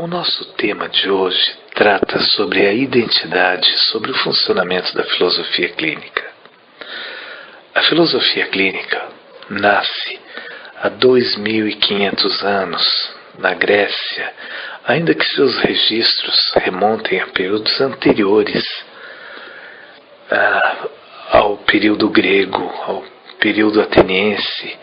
O nosso tema de hoje trata sobre a identidade, sobre o funcionamento da filosofia clínica. A filosofia clínica nasce há 2500 anos na Grécia, ainda que seus registros remontem a períodos anteriores ao período grego, ao período ateniense,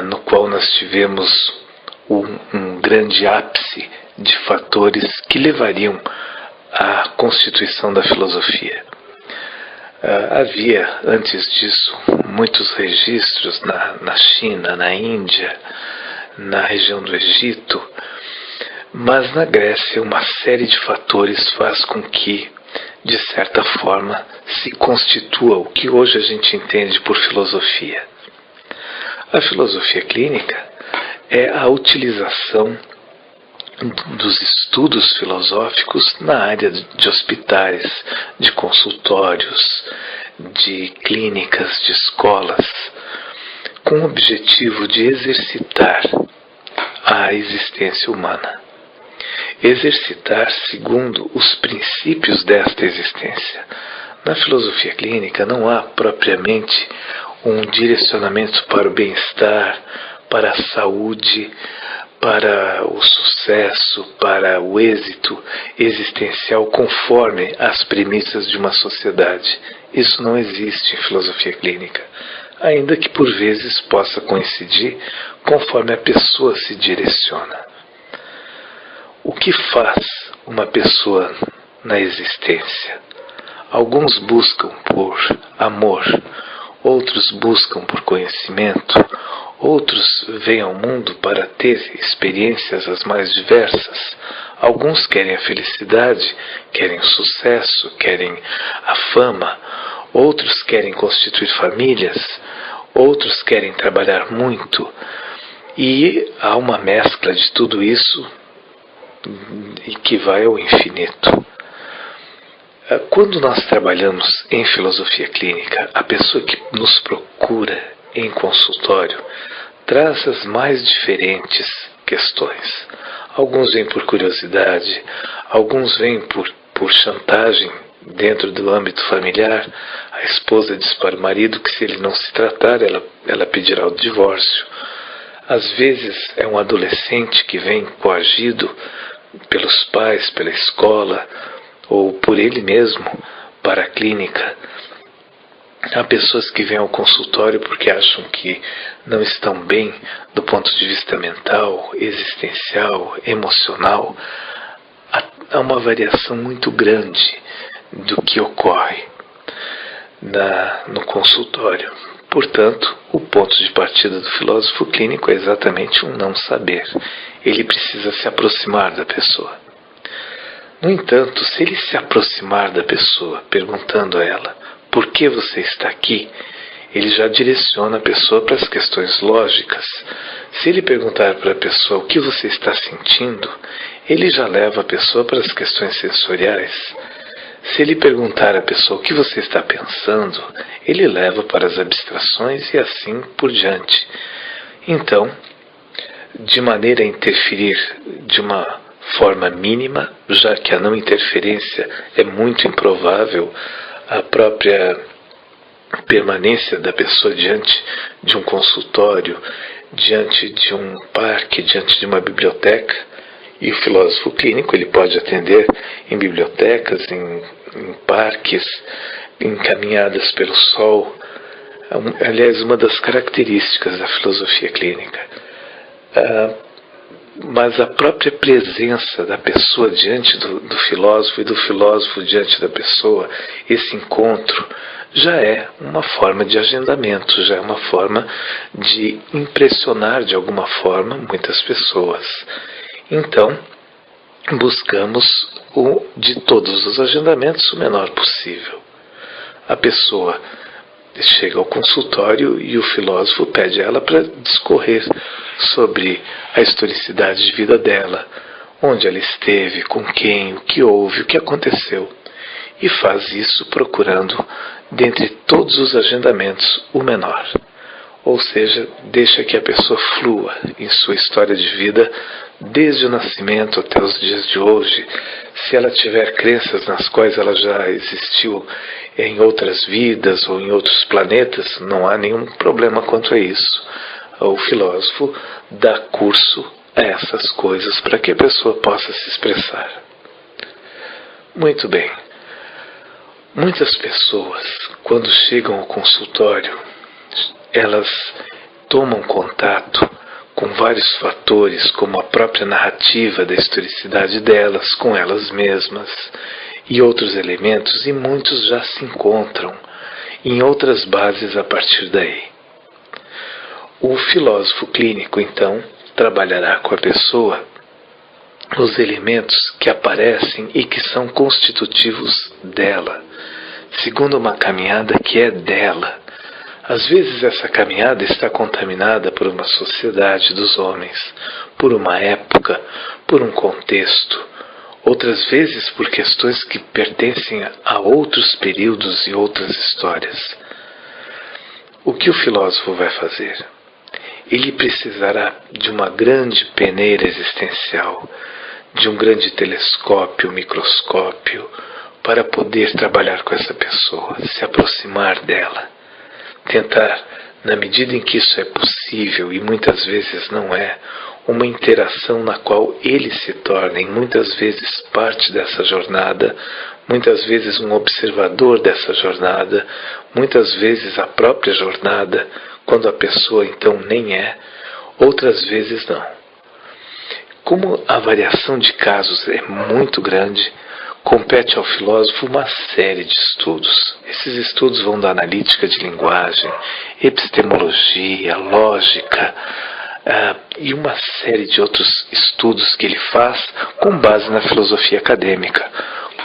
no qual nós tivemos um grande ápice de fatores que levariam à constituição da filosofia. Havia, antes disso, muitos registros na China, na Índia, na região do Egito, mas na Grécia uma série de fatores faz com que, de certa forma, se constitua o que hoje a gente entende por filosofia. A filosofia clínica é a utilização dos estudos filosóficos na área de hospitais, de consultórios, de clínicas, de escolas, com o objetivo de exercitar a existência humana. Exercitar segundo os princípios desta existência. Na filosofia clínica não há propriamente um direcionamento para o bem-estar, para a saúde, para o sucesso, para o êxito existencial conforme as premissas de uma sociedade. Isso não existe em filosofia clínica, ainda que por vezes possa coincidir conforme a pessoa se direciona. O que faz uma pessoa na existência? Alguns buscam por amor, outros buscam por conhecimento, outros vêm ao mundo para ter experiências as mais diversas. Alguns querem a felicidade, querem o sucesso, querem a fama, outros querem constituir famílias, outros querem trabalhar muito. E há uma mescla de tudo isso e que vai ao infinito. Quando nós trabalhamos em filosofia clínica, a pessoa que nos procura em consultório traz as mais diferentes questões. Alguns vêm por curiosidade, alguns vêm por chantagem dentro do âmbito familiar. A esposa diz para o marido que se ele não se tratar, ela pedirá o divórcio. Às vezes é um adolescente que vem coagido pelos pais, pela escola, ou por ele mesmo para a clínica. Há pessoas que vêm ao consultório porque acham que não estão bem do ponto de vista mental, existencial, emocional. Há uma variação muito grande do que ocorre no consultório. Portanto, o ponto de partida do filósofo clínico é exatamente um não saber. Ele precisa se aproximar da pessoa. No entanto, se ele se aproximar da pessoa, perguntando a ela, por que você está aqui? Ele já direciona a pessoa para as questões lógicas. Se ele perguntar para a pessoa o que você está sentindo, ele já leva a pessoa para as questões sensoriais. Se ele perguntar à pessoa o que você está pensando, ele leva para as abstrações e assim por diante. Então, de maneira a interferir de uma forma mínima, já que a não interferência é muito improvável, a própria permanência da pessoa diante de um consultório, diante de um parque, diante de uma biblioteca, e o filósofo clínico ele pode atender em bibliotecas, em parques, em caminhadas pelo sol. Aliás, uma das características da filosofia clínica. Mas a própria presença da pessoa diante do filósofo e do filósofo diante da pessoa, esse encontro, já é uma forma de agendamento, já é uma forma de impressionar de alguma forma muitas pessoas. Então, buscamos de todos os agendamentos o menor possível. A pessoa chega ao consultório e o filósofo pede a ela para discorrer sobre a historicidade de vida dela, onde ela esteve, com quem, o que houve, o que aconteceu. E faz isso procurando, dentre todos os agendamentos, o menor. Ou seja, deixa que a pessoa flua em sua história de vida desde o nascimento até os dias de hoje, se ela tiver crenças nas quais ela já existiu em outras vidas ou em outros planetas, não há nenhum problema quanto a isso. O filósofo dá curso a essas coisas para que a pessoa possa se expressar. Muito bem. Muitas pessoas, quando chegam ao consultório, elas tomam contato com vários fatores, como a própria narrativa da historicidade delas, com elas mesmas, e outros elementos, e muitos já se encontram em outras bases a partir daí. O filósofo clínico, então, trabalhará com a pessoa os elementos que aparecem e que são constitutivos dela, segundo uma caminhada que é dela. Às vezes essa caminhada está contaminada por uma sociedade dos homens, por uma época, por um contexto. Outras vezes por questões que pertencem a outros períodos e outras histórias. O que o filósofo vai fazer? Ele precisará de uma grande peneira existencial, de um grande telescópio, microscópio, para poder trabalhar com essa pessoa, se aproximar dela. Tentar, na medida em que isso é possível, e muitas vezes não é, uma interação na qual ele se torna, e muitas vezes parte dessa jornada, muitas vezes um observador dessa jornada, muitas vezes a própria jornada, quando a pessoa então nem é, outras vezes não. Como a variação de casos é muito grande, compete ao filósofo uma série de estudos. Esses estudos vão da analítica de linguagem, epistemologia, lógica, e uma série de outros estudos que ele faz com base na filosofia acadêmica,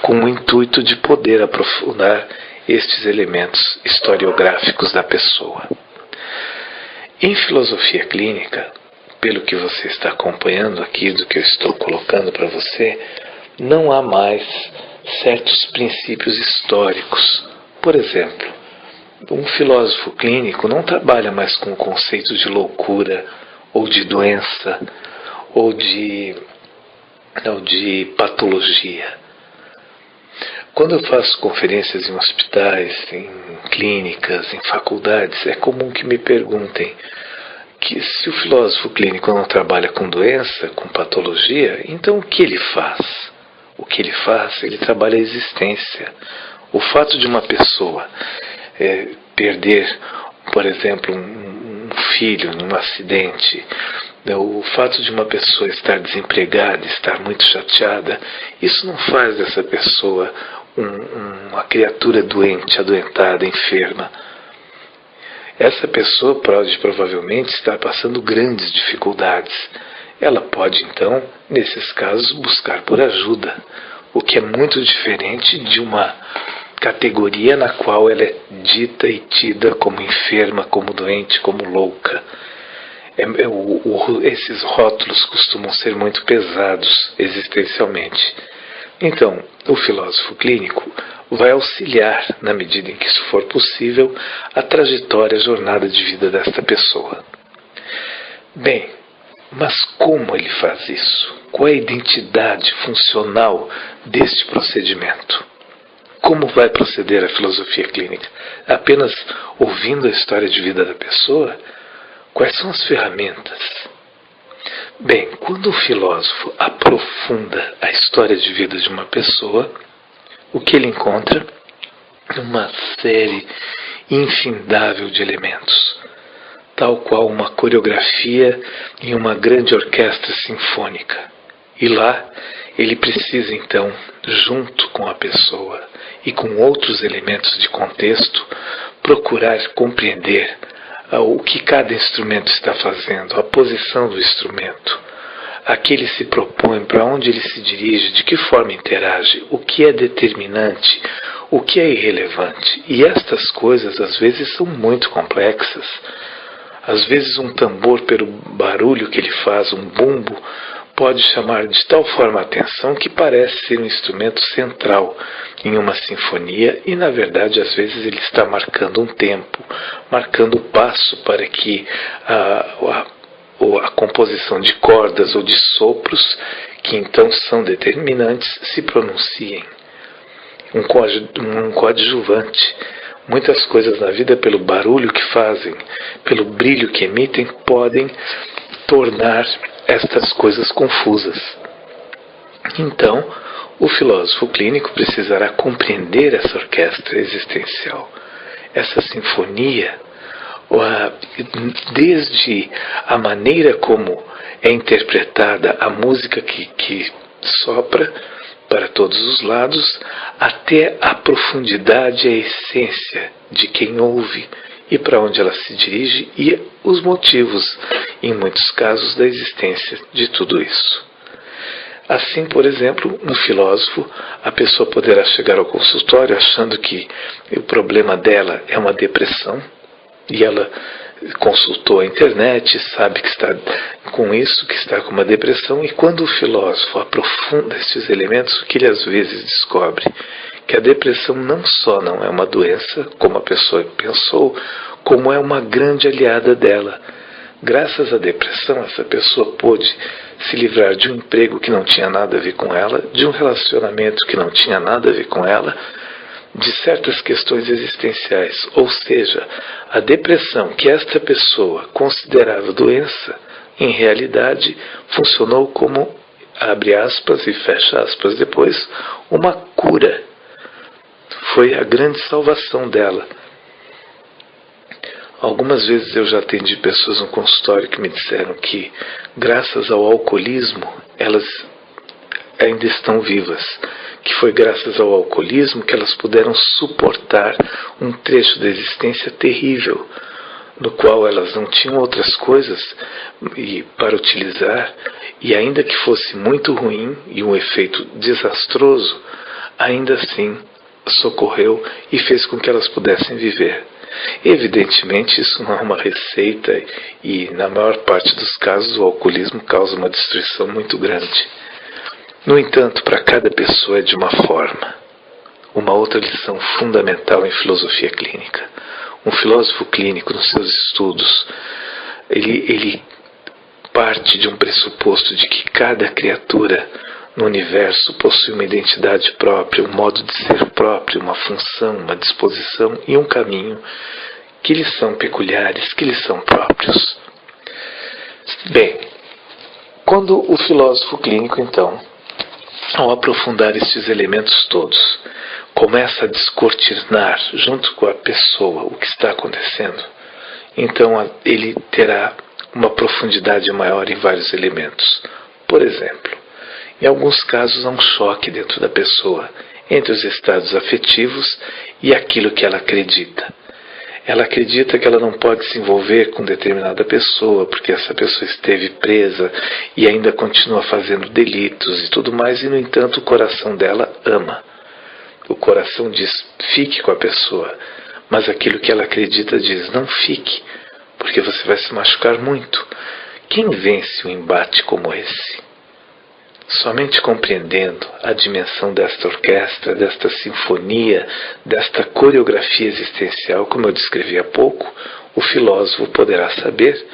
com o intuito de poder aprofundar estes elementos historiográficos da pessoa. Em filosofia clínica, pelo que você está acompanhando aqui do que eu estou colocando para você, não há mais certos princípios históricos. Por exemplo, um filósofo clínico não trabalha mais com o conceito de loucura, ou de doença, ou de patologia. Quando eu faço conferências em hospitais, em clínicas, em faculdades, é comum que me perguntem que se o filósofo clínico não trabalha com doença, com patologia, então o que ele faz? O que ele faz? Ele trabalha a existência. O fato de uma pessoa perder, por exemplo, um filho num acidente, o fato de uma pessoa estar desempregada, estar muito chateada, isso não faz dessa pessoa uma criatura doente, adoentada, enferma. Essa pessoa pode provavelmente estar passando grandes dificuldades. Ela pode, então, nesses casos, buscar por ajuda, o que é muito diferente de uma categoria na qual ela é dita e tida como enferma, como doente, como louca. Esses rótulos costumam ser muito pesados existencialmente. Então, o filósofo clínico vai auxiliar, na medida em que isso for possível, a trajetória, a jornada de vida desta pessoa. Bem, mas como ele faz isso? Qual é a identidade funcional deste procedimento? Como vai proceder a filosofia clínica? Apenas ouvindo a história de vida da pessoa? Quais são as ferramentas? Bem, quando o filósofo aprofunda a história de vida de uma pessoa, o que ele encontra? Uma série infindável de elementos, tal qual uma coreografia em uma grande orquestra sinfônica. E lá ele precisa então, junto com a pessoa e com outros elementos de contexto, procurar compreender o que cada instrumento está fazendo, a posição do instrumento, a que ele se propõe, para onde ele se dirige, de que forma interage, o que é determinante, o que é irrelevante. E estas coisas às vezes são muito complexas. Às vezes um tambor, pelo barulho que ele faz, um bumbo, pode chamar de tal forma a atenção que parece ser um instrumento central em uma sinfonia e, na verdade, às vezes ele está marcando um tempo, marcando o passo para que ou a composição de cordas ou de sopros, que então são determinantes, se pronunciem. Um coadjuvante. Muitas coisas na vida, pelo barulho que fazem, pelo brilho que emitem, podem tornar estas coisas confusas. Então, o filósofo clínico precisará compreender essa orquestra existencial, essa sinfonia, desde a maneira como é interpretada a música que sopra para todos os lados, até a profundidade e a essência de quem ouve e para onde ela se dirige e os motivos, em muitos casos, da existência de tudo isso. Assim, por exemplo, um filósofo, a pessoa poderá chegar ao consultório achando que o problema dela é uma depressão, e ela consultou a internet, sabe que está com isso, que está com uma depressão, e quando o filósofo aprofunda esses elementos, o que ele às vezes descobre? Que a depressão não só não é uma doença, como a pessoa pensou, como é uma grande aliada dela. Graças à depressão, essa pessoa pôde se livrar de um emprego que não tinha nada a ver com ela, de um relacionamento que não tinha nada a ver com ela, de certas questões existenciais. Ou seja, a depressão que esta pessoa considerava doença, em realidade funcionou como, abre aspas e fecha aspas depois, uma cura. Foi a grande salvação dela. Algumas vezes eu já atendi pessoas no consultório que me disseram que, graças ao alcoolismo, elas ainda estão vivas. Que foi graças ao alcoolismo que elas puderam suportar um trecho da existência terrível, no qual elas não tinham outras coisas para utilizar, e ainda que fosse muito ruim e um efeito desastroso, ainda assim socorreu e fez com que elas pudessem viver. Evidentemente, isso não é uma receita e, na maior parte dos casos, o alcoolismo causa uma destruição muito grande. No entanto, para cada pessoa é de uma forma. Uma outra lição fundamental em filosofia clínica. Um filósofo clínico, nos seus estudos, ele parte de um pressuposto de que cada criatura no universo possui uma identidade própria, um modo de ser próprio, uma função, uma disposição e um caminho que lhes são peculiares, que lhes são próprios. Bem, quando o filósofo clínico, então, ao aprofundar estes elementos todos, começa a descortinar junto com a pessoa o que está acontecendo, então ele terá uma profundidade maior em vários elementos. Por exemplo, em alguns casos há um choque dentro da pessoa entre os estados afetivos e aquilo que ela acredita. Ela acredita que ela não pode se envolver com determinada pessoa porque essa pessoa esteve presa e ainda continua fazendo delitos e tudo mais, e no entanto o coração dela ama. O coração diz, fique com a pessoa, mas aquilo que ela acredita diz, não fique, porque você vai se machucar muito. Quem vence um embate como esse? Somente compreendendo a dimensão desta orquestra, desta sinfonia, desta coreografia existencial, como eu descrevi há pouco, o filósofo poderá saber.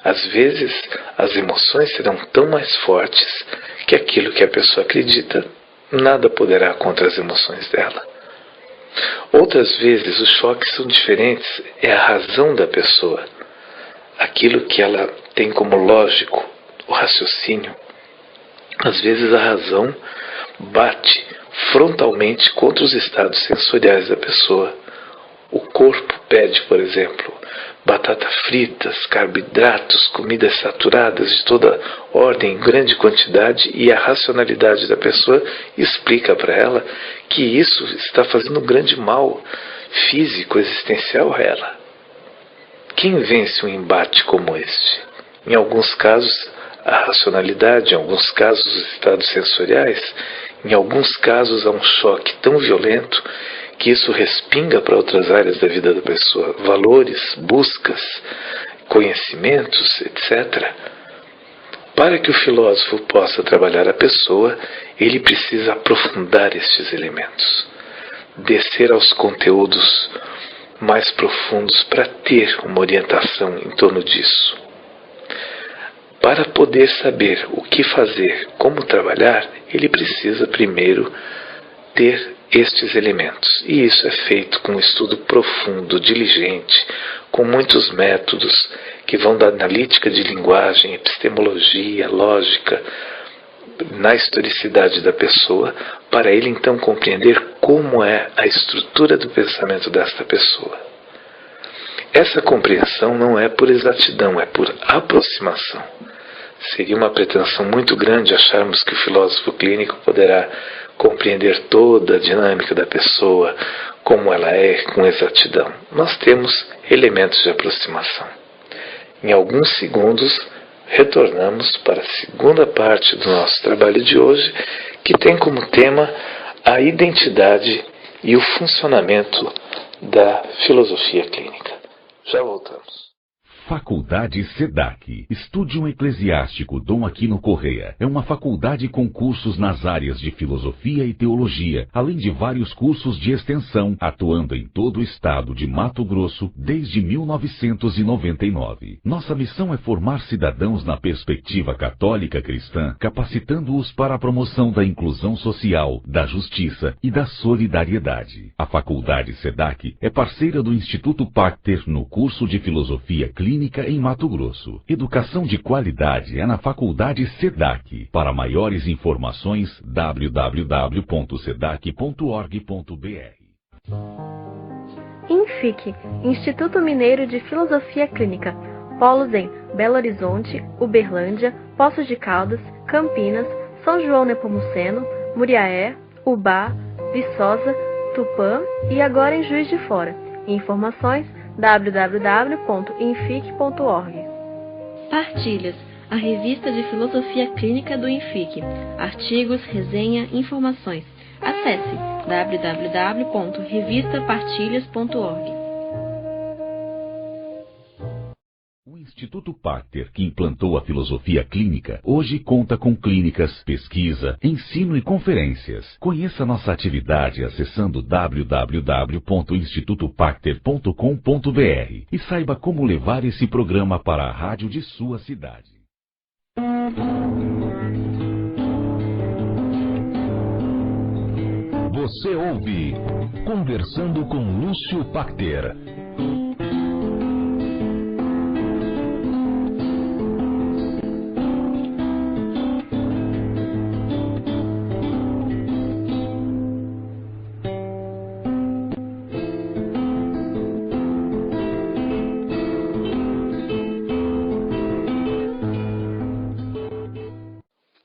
Às vezes, as emoções serão tão mais fortes que aquilo que a pessoa acredita, nada poderá contra as emoções dela. Outras vezes, os choques são diferentes, é a razão da pessoa, aquilo que ela tem como lógico, o raciocínio. Às vezes a razão bate frontalmente contra os estados sensoriais da pessoa. O corpo pede, por exemplo, batata fritas, carboidratos, comidas saturadas de toda ordem, em grande quantidade, e a racionalidade da pessoa explica para ela que isso está fazendo um grande mal físico, existencial a ela. Quem vence um embate como este? Em alguns casos, a racionalidade, em alguns casos os estados sensoriais, em alguns casos há um choque tão violento que isso respinga para outras áreas da vida da pessoa, valores, buscas, conhecimentos, etc. Para que o filósofo possa trabalhar a pessoa, ele precisa aprofundar estes elementos, descer aos conteúdos mais profundos para ter uma orientação em torno disso. para poder saber o que fazer, como trabalhar, ele precisa primeiro ter estes elementos. E isso é feito com um estudo profundo, diligente, com muitos métodos que vão da analítica de linguagem, epistemologia, lógica, na historicidade da pessoa, para ele então compreender como é a estrutura do pensamento desta pessoa. Essa compreensão não é por exatidão, é por aproximação. Seria uma pretensão muito grande acharmos que o filósofo clínico poderá compreender toda a dinâmica da pessoa, como ela é, com exatidão. Nós temos elementos de aproximação. Em alguns segundos, retornamos para a segunda parte do nosso trabalho de hoje, que tem como tema a identidade e o funcionamento da filosofia clínica. Já voltamos. Faculdade SEDAC, Estúdio Eclesiástico Dom Aquino Correia, é uma faculdade com cursos nas áreas de filosofia e teologia, além de vários cursos de extensão, atuando em todo o estado de Mato Grosso desde 1999. Nossa missão é formar cidadãos na perspectiva católica cristã, capacitando-os para a promoção da inclusão social, da justiça e da solidariedade. A Faculdade SEDAC é parceira do Instituto Pacter no curso de Filosofia Clínica em Mato Grosso. Educação de qualidade é na Faculdade SEDAC. Para maiores informações, www.sedac.org.br. INFIC, Instituto Mineiro de Filosofia Clínica. Polos em Belo Horizonte, Uberlândia, Poços de Caldas, Campinas, São João Nepomuceno, Muriaé, Ubá, Viçosa, Tupã e agora em Juiz de Fora. Informações www.infic.org. Partilhas, a revista de filosofia clínica do INFIC. Artigos, resenha, informações. Acesse www.revistapartilhas.org. O Instituto Pacter, que implantou a filosofia clínica, hoje conta com clínicas, pesquisa, ensino e conferências. Conheça nossa atividade acessando www.institutopacter.com.br e saiba como levar esse programa para a rádio de sua cidade. Você ouve Conversando com Lúcio Pacter.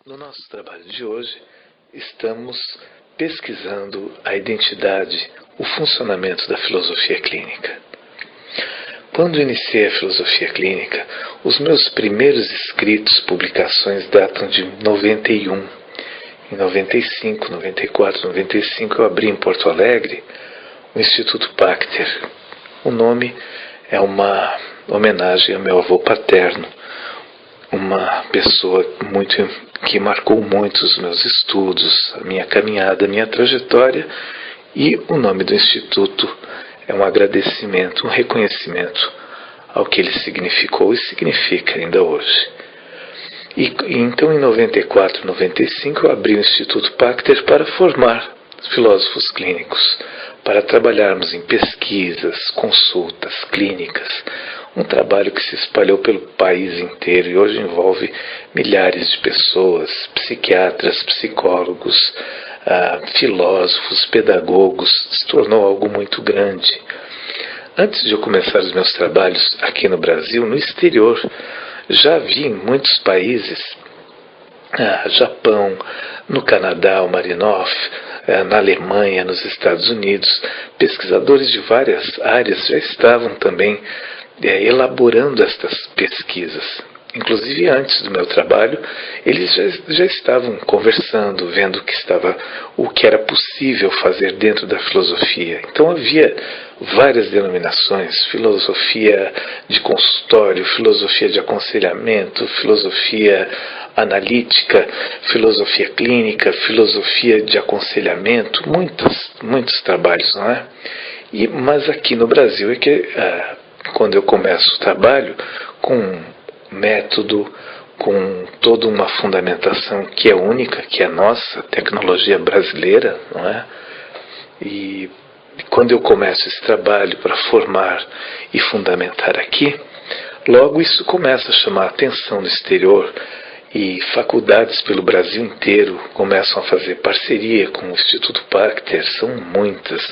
No nosso trabalho de hoje, estamos pesquisando a identidade, o funcionamento da filosofia clínica. Quando iniciei a filosofia clínica, os meus primeiros escritos, publicações datam de 91. Em 95, 94, 95 eu abri em Porto Alegre o Instituto Pacter. O nome é uma homenagem ao meu avô paterno, uma pessoa que marcou muito os meus estudos, a minha caminhada, a minha trajetória, e o nome do Instituto é um agradecimento, um reconhecimento ao que ele significou e significa ainda hoje. E então em 94, 95 eu abri o Instituto Pacter para formar filósofos clínicos, para trabalharmos em pesquisas, consultas, clínicas, um trabalho que se espalhou pelo país inteiro e hoje envolve milhares de pessoas, psiquiatras, psicólogos, filósofos, pedagogos, se tornou algo muito grande. Antes de eu começar os meus trabalhos aqui no Brasil, no exterior, já vi em muitos países, Japão, no Canadá, o Marinoff, na Alemanha, nos Estados Unidos, pesquisadores de várias áreas já estavam também elaborando estas pesquisas. Inclusive antes do meu trabalho, eles já estavam conversando, vendo o que era possível fazer dentro da filosofia. Então havia várias denominações: filosofia de consultório, filosofia de aconselhamento, filosofia analítica, filosofia clínica, filosofia de aconselhamento, muitos trabalhos, não é? Mas aqui no Brasil é que quando eu começo o trabalho com método, com toda uma fundamentação que é única, que é a nossa tecnologia brasileira, não é? E quando eu começo esse trabalho para formar e fundamentar aqui, logo isso começa a chamar a atenção no exterior, e faculdades pelo Brasil inteiro começam a fazer parceria com o Instituto Pacter. São muitas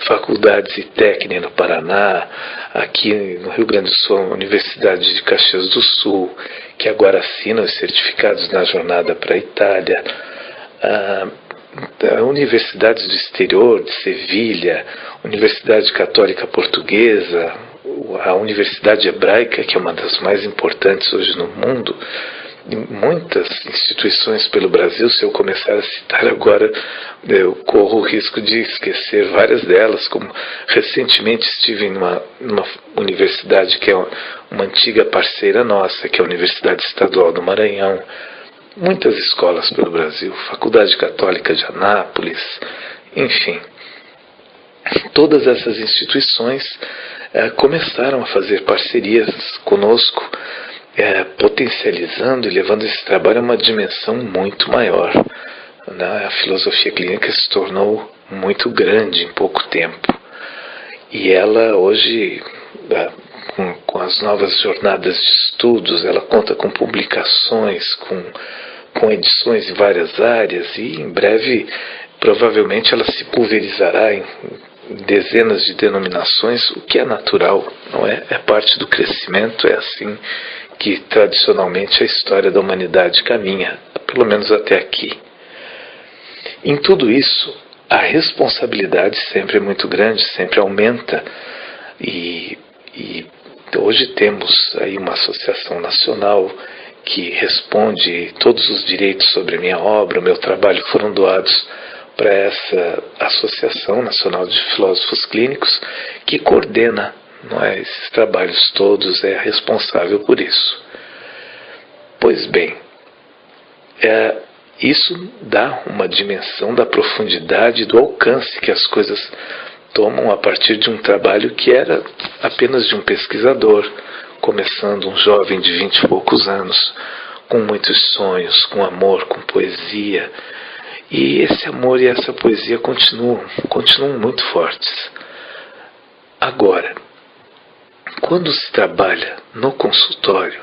faculdades e técnicas no Paraná, aqui no Rio Grande do Sul, a Universidade de Caxias do Sul, que agora assina os certificados na jornada para a Itália, universidades do exterior, de Sevilha, Universidade Católica Portuguesa, a Universidade Hebraica, que é uma das mais importantes hoje no mundo, e muitas instituições pelo Brasil. Se eu começar a citar agora, eu corro o risco de esquecer várias delas, como recentemente estive numa universidade que é uma antiga parceira nossa, que é a Universidade Estadual do Maranhão, muitas escolas pelo Brasil, Faculdade Católica de Anápolis, enfim. Todas essas instituições começaram a fazer parcerias conosco, potencializando e levando esse trabalho a uma dimensão muito maior. A filosofia clínica se tornou muito grande em pouco tempo. E ela hoje, com as novas jornadas de estudos, ela conta com publicações, com edições em várias áreas, e em breve, provavelmente, ela se pulverizará em dezenas de denominações, o que é natural, não é? É parte do crescimento, é assim que tradicionalmente a história da humanidade caminha, pelo menos até aqui. Em tudo isso, a responsabilidade sempre é muito grande, sempre aumenta, e hoje temos aí uma associação nacional que responde. Todos os direitos sobre a minha obra, o meu trabalho, foram doados para essa Associação Nacional de Filósofos Clínicos, que coordena, não é, esses trabalhos todos, é responsável por isso. Pois bem, isso dá uma dimensão da profundidade e do alcance que as coisas tomam a partir de um trabalho que era apenas de um pesquisador, começando, um jovem de 20 e poucos anos, com muitos sonhos, com amor, com poesia. E esse amor e essa poesia continuam muito fortes. Agora, quando se trabalha no consultório,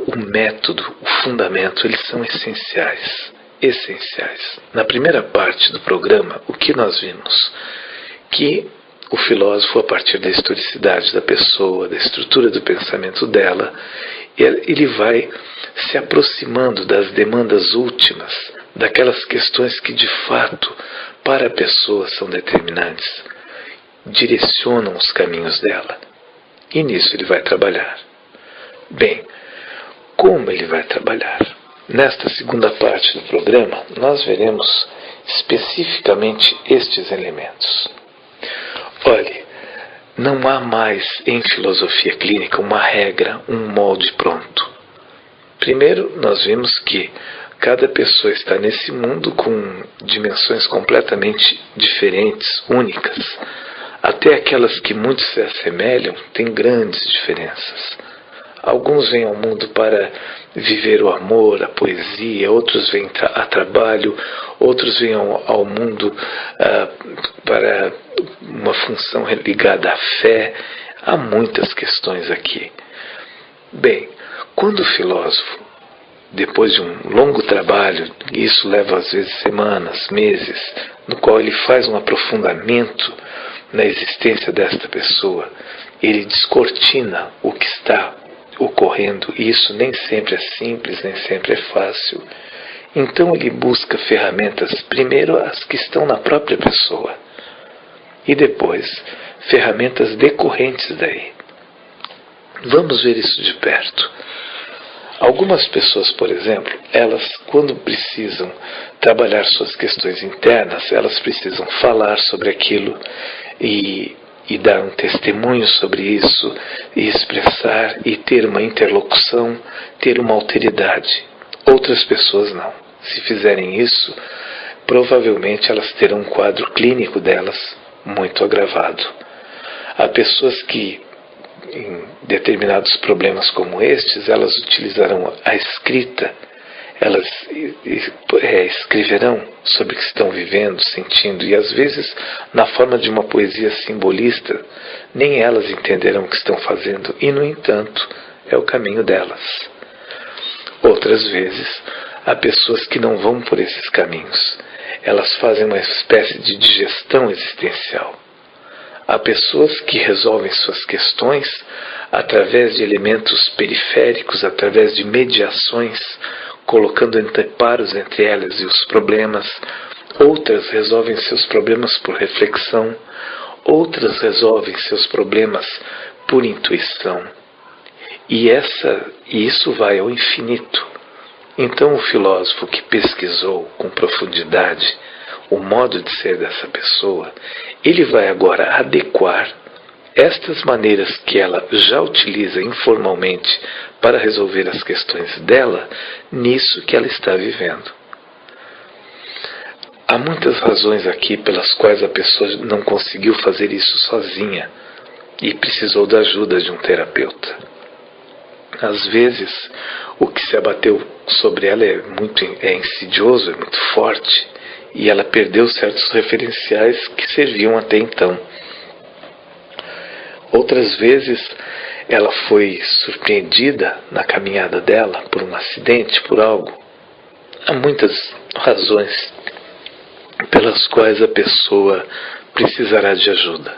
o método, o fundamento, eles são essenciais. Na primeira parte do programa, o que nós vimos? Que o filósofo, a partir da historicidade da pessoa, da estrutura do pensamento dela, ele vai se aproximando das demandas últimas, daquelas questões que de fato para a pessoa são determinantes, direcionam os caminhos dela, e nisso ele vai trabalhar. Bem, como ele vai trabalhar? Nesta segunda parte do programa, nós veremos especificamente estes elementos. Olhe, não há mais em filosofia clínica uma regra, um molde pronto. Primeiro, nós vimos que cada pessoa está nesse mundo com dimensões completamente diferentes, únicas. Até aquelas que muito se assemelham têm grandes diferenças. Alguns vêm ao mundo para viver o amor, a poesia, outros vêm a trabalho, outros vêm ao mundo para uma função ligada à fé. Há muitas questões aqui. Bem, quando o filósofo, depois de um longo trabalho, isso leva às vezes semanas, meses, no qual ele faz um aprofundamento na existência desta pessoa, ele descortina o que está ocorrendo, e isso nem sempre é simples, nem sempre é fácil. Então ele busca ferramentas, primeiro as que estão na própria pessoa, e depois ferramentas decorrentes daí. Vamos ver isso de perto. Algumas pessoas, por exemplo, elas, quando precisam trabalhar suas questões internas, elas precisam falar sobre aquilo e dar um testemunho sobre isso, e expressar, e ter uma interlocução, ter uma alteridade. Outras pessoas não. Se fizerem isso, provavelmente elas terão um quadro clínico delas muito agravado. Há pessoas que em determinados problemas como estes, elas utilizarão a escrita, elas escreverão sobre o que estão vivendo, sentindo, e às vezes na forma de uma poesia simbolista. Nem elas entenderão o que estão fazendo, e no entanto é o caminho delas. Outras vezes há pessoas que não vão por esses caminhos, elas fazem uma espécie de digestão existencial. Há pessoas que resolvem suas questões através de elementos periféricos, através de mediações, colocando anteparos entre elas e os problemas. Outras resolvem seus problemas por reflexão. Outras resolvem seus problemas por intuição. E isso vai ao infinito. Então o filósofo que pesquisou com profundidade o modo de ser dessa pessoa, ele vai agora adequar estas maneiras que ela já utiliza informalmente para resolver as questões dela, nisso que ela está vivendo. Há muitas razões aqui pelas quais a pessoa não conseguiu fazer isso sozinha e precisou da ajuda de um terapeuta. Às vezes, o que se abateu sobre ela é insidioso, é muito forte, e ela perdeu certos referenciais que serviam até então. Outras vezes, ela foi surpreendida na caminhada dela por um acidente, por algo. Há muitas razões pelas quais a pessoa precisará de ajuda.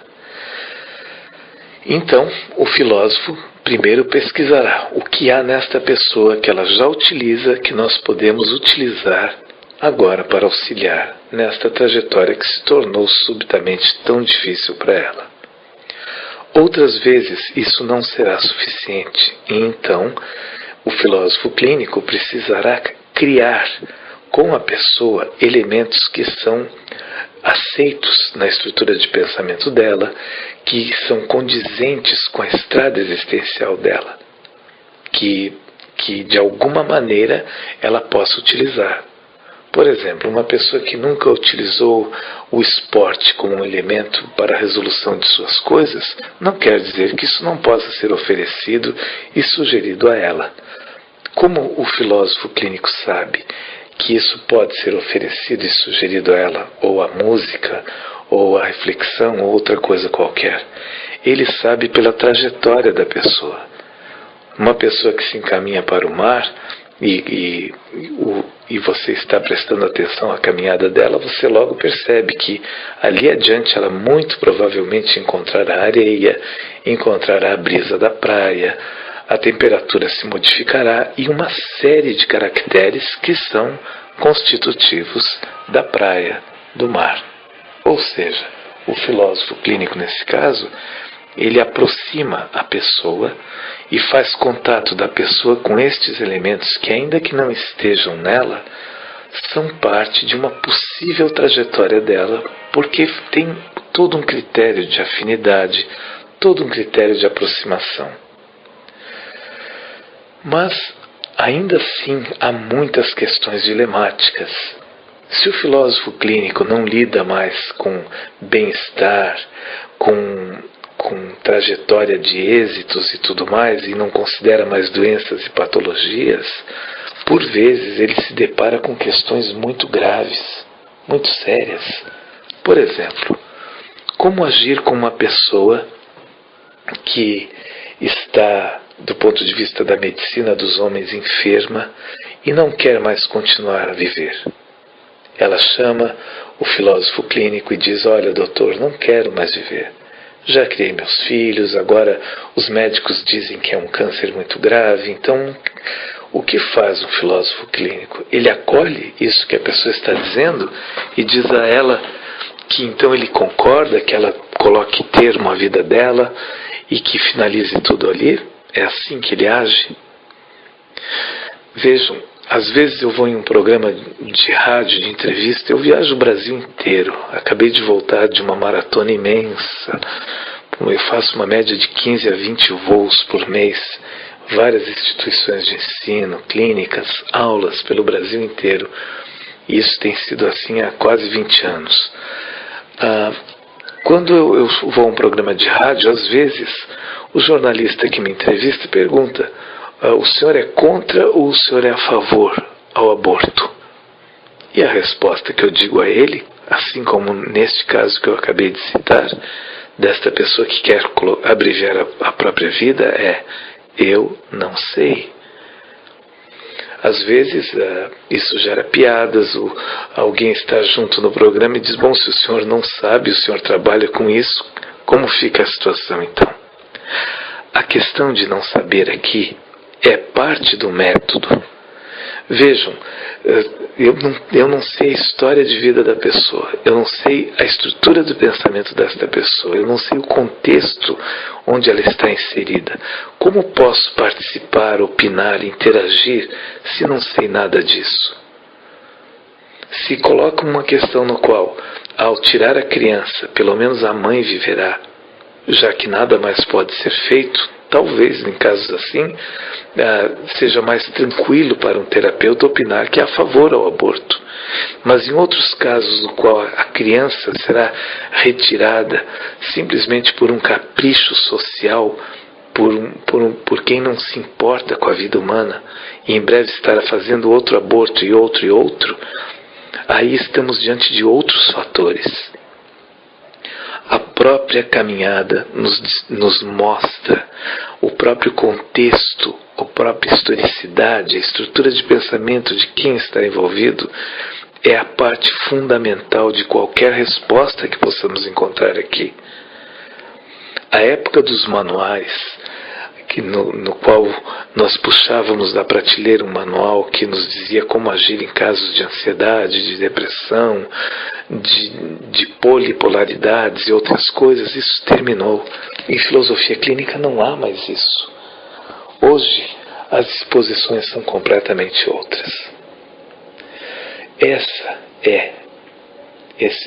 Então, o filósofo primeiro pesquisará o que há nesta pessoa que ela já utiliza, que nós podemos utilizar agora para auxiliar nesta trajetória que se tornou subitamente tão difícil para ela. Outras vezes isso não será suficiente, e então o filósofo clínico precisará criar com a pessoa elementos que são aceitos na estrutura de pensamento dela, que são condizentes com a estrada existencial dela, que de alguma maneira ela possa utilizar. Por exemplo, uma pessoa que nunca utilizou o esporte como um elemento para a resolução de suas coisas, não quer dizer que isso não possa ser oferecido e sugerido a ela. Como o filósofo clínico sabe que isso pode ser oferecido e sugerido a ela, ou a música, ou a reflexão, ou outra coisa qualquer? Ele sabe pela trajetória da pessoa. Uma pessoa que se encaminha para o mar e você está prestando atenção à caminhada dela, você logo percebe que ali adiante ela muito provavelmente encontrará areia, encontrará a brisa da praia, a temperatura se modificará e uma série de caracteres que são constitutivos da praia, do mar. Ou seja, o filósofo clínico nesse caso, ele aproxima a pessoa e faz contato da pessoa com estes elementos que, ainda que não estejam nela, são parte de uma possível trajetória dela, porque tem todo um critério de afinidade, todo um critério de aproximação. Mas, ainda assim, há muitas questões dilemáticas. Se o filósofo clínico não lida mais com bem-estar, com trajetória de êxitos e tudo mais, e não considera mais doenças e patologias, por vezes ele se depara com questões muito graves, muito sérias. Por exemplo, como agir com uma pessoa que está, do ponto de vista da medicina dos homens, enferma e não quer mais continuar a viver? Ela chama o filósofo clínico e diz: olha, doutor, não quero mais viver. Já criei meus filhos, agora os médicos dizem que é um câncer muito grave. Então, o que faz um filósofo clínico? Ele acolhe isso que a pessoa está dizendo e diz a ela que então ele concorda que ela coloque termo à vida dela e que finalize tudo ali? É assim que ele age? Vejam, às vezes eu vou em um programa de rádio, de entrevista, eu viajo o Brasil inteiro. Acabei de voltar de uma maratona imensa. Eu faço uma média de 15 a 20 voos por mês. Várias instituições de ensino, clínicas, aulas pelo Brasil inteiro. E isso tem sido assim há quase 20 anos. Quando eu vou a um programa de rádio, às vezes O jornalista que me entrevista pergunta: o senhor é contra ou o senhor é a favor ao aborto? E a resposta que eu digo a ele, assim como neste caso que eu acabei de citar, desta pessoa que quer abreviar a própria vida, é: eu não sei. Às vezes isso gera piadas, alguém está junto no programa e diz: bom, se o senhor não sabe, o senhor trabalha com isso, como fica a situação então? A questão de não saber aqui é parte do método. Vejam, eu não sei a história de vida da pessoa, eu não sei a estrutura do pensamento desta pessoa, eu não sei o contexto onde ela está inserida. Como posso participar, opinar, interagir se não sei nada disso? Se coloca uma questão no qual, ao tirar a criança, pelo menos a mãe viverá, já que nada mais pode ser feito, talvez em casos assim seja mais tranquilo para um terapeuta opinar que é a favor ao aborto. Mas em outros casos no qual a criança será retirada simplesmente por um capricho social, por quem não se importa com a vida humana, e em breve estará fazendo outro aborto e outro, aí estamos diante de outros fatores. A própria caminhada nos mostra o próprio contexto, a própria historicidade, a estrutura de pensamento de quem está envolvido é a parte fundamental de qualquer resposta que possamos encontrar aqui. A época dos manuais, no qual nós puxávamos da prateleira um manual que nos dizia como agir em casos de ansiedade, de depressão, de polipolaridades e outras coisas, isso terminou. Em filosofia clínica não há mais isso. Hoje as exposições são completamente outras.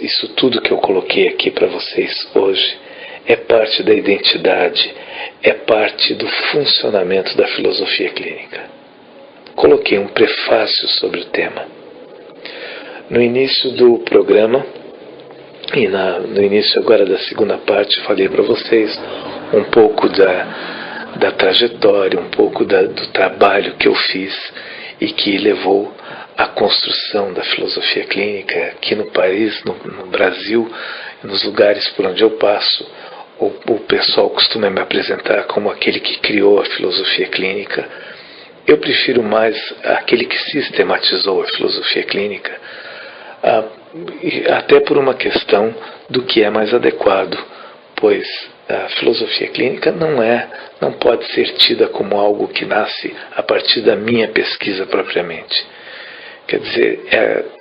Isso tudo que eu coloquei aqui para vocês hoje é parte da identidade, é parte do funcionamento da filosofia clínica. Coloquei um prefácio sobre o tema. No início do programa, e no início agora da segunda parte, falei para vocês um pouco da trajetória, um pouco do trabalho que eu fiz e que levou à construção da filosofia clínica aqui no país, no Brasil, nos lugares por onde eu passo. O pessoal costuma me apresentar como aquele que criou a filosofia clínica. Eu prefiro mais aquele que sistematizou a filosofia clínica, até por uma questão do que é mais adequado, pois a filosofia clínica não pode ser tida como algo que nasce a partir da minha pesquisa propriamente. Quer dizer,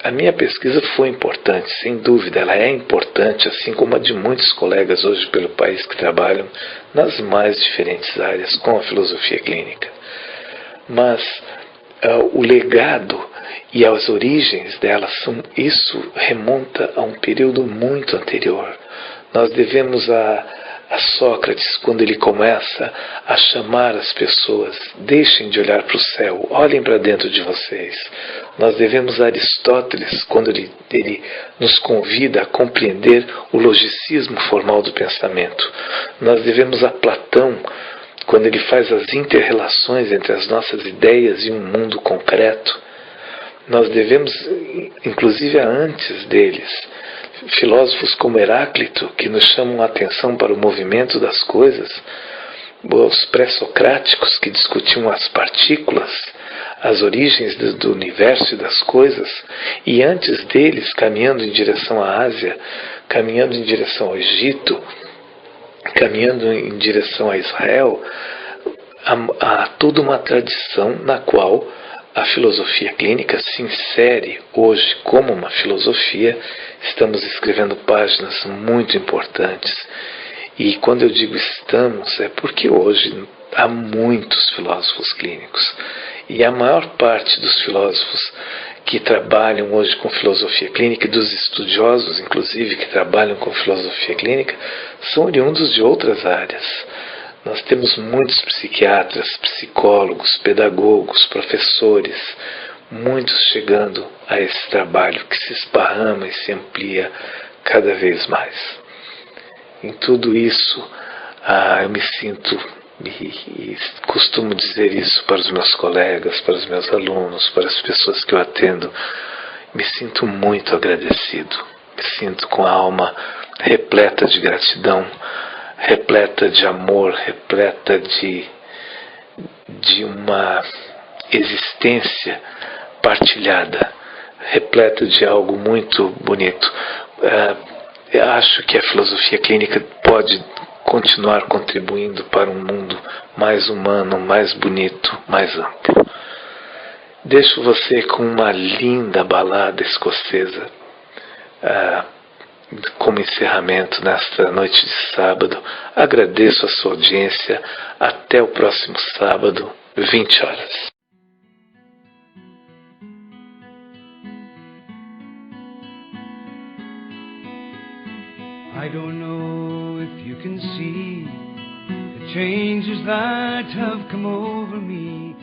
a minha pesquisa foi importante, sem dúvida, ela é importante, assim como a de muitos colegas hoje pelo país que trabalham nas mais diferentes áreas com a filosofia clínica. Mas o legado e as origens dela, isso remonta a um período muito anterior. Nós devemos a Sócrates, quando ele começa a chamar as pessoas: deixem de olhar para o céu, olhem para dentro de vocês. Nós devemos a Aristóteles, quando ele nos convida a compreender o logicismo formal do pensamento. Nós devemos a Platão, quando ele faz as inter-relações entre as nossas ideias e um mundo concreto. Nós devemos, inclusive, a antes deles, filósofos como Heráclito, que nos chamam a atenção para o movimento das coisas, os pré-socráticos, que discutiam as partículas, as origens do universo e das coisas, e antes deles, caminhando em direção à Ásia, caminhando em direção ao Egito, caminhando em direção a Israel, há toda uma tradição na qual a filosofia clínica se insere hoje como uma filosofia. Estamos escrevendo páginas muito importantes. E quando eu digo estamos, é porque hoje há muitos filósofos clínicos. E a maior parte dos filósofos que trabalham hoje com filosofia clínica, e dos estudiosos, inclusive, que trabalham com filosofia clínica, são oriundos de outras áreas. Nós temos muitos psiquiatras, psicólogos, pedagogos, professores, muitos chegando a esse trabalho que se esparrama e se amplia cada vez mais. Em tudo isso, eu me sinto E costumo dizer isso para os meus colegas, para os meus alunos, para as pessoas que eu atendo. Me sinto muito agradecido, me sinto com a alma repleta de gratidão, repleta de amor, repleta de uma existência partilhada, repleta de algo muito bonito. Eu acho que a filosofia clínica pode continuar contribuindo para um mundo mais humano, mais bonito, mais amplo. Deixo você com uma linda balada escocesa como encerramento nesta noite de sábado. Agradeço a sua audiência. Até o próximo sábado, 20 horas. I don't know if you can see the changes that have come over me.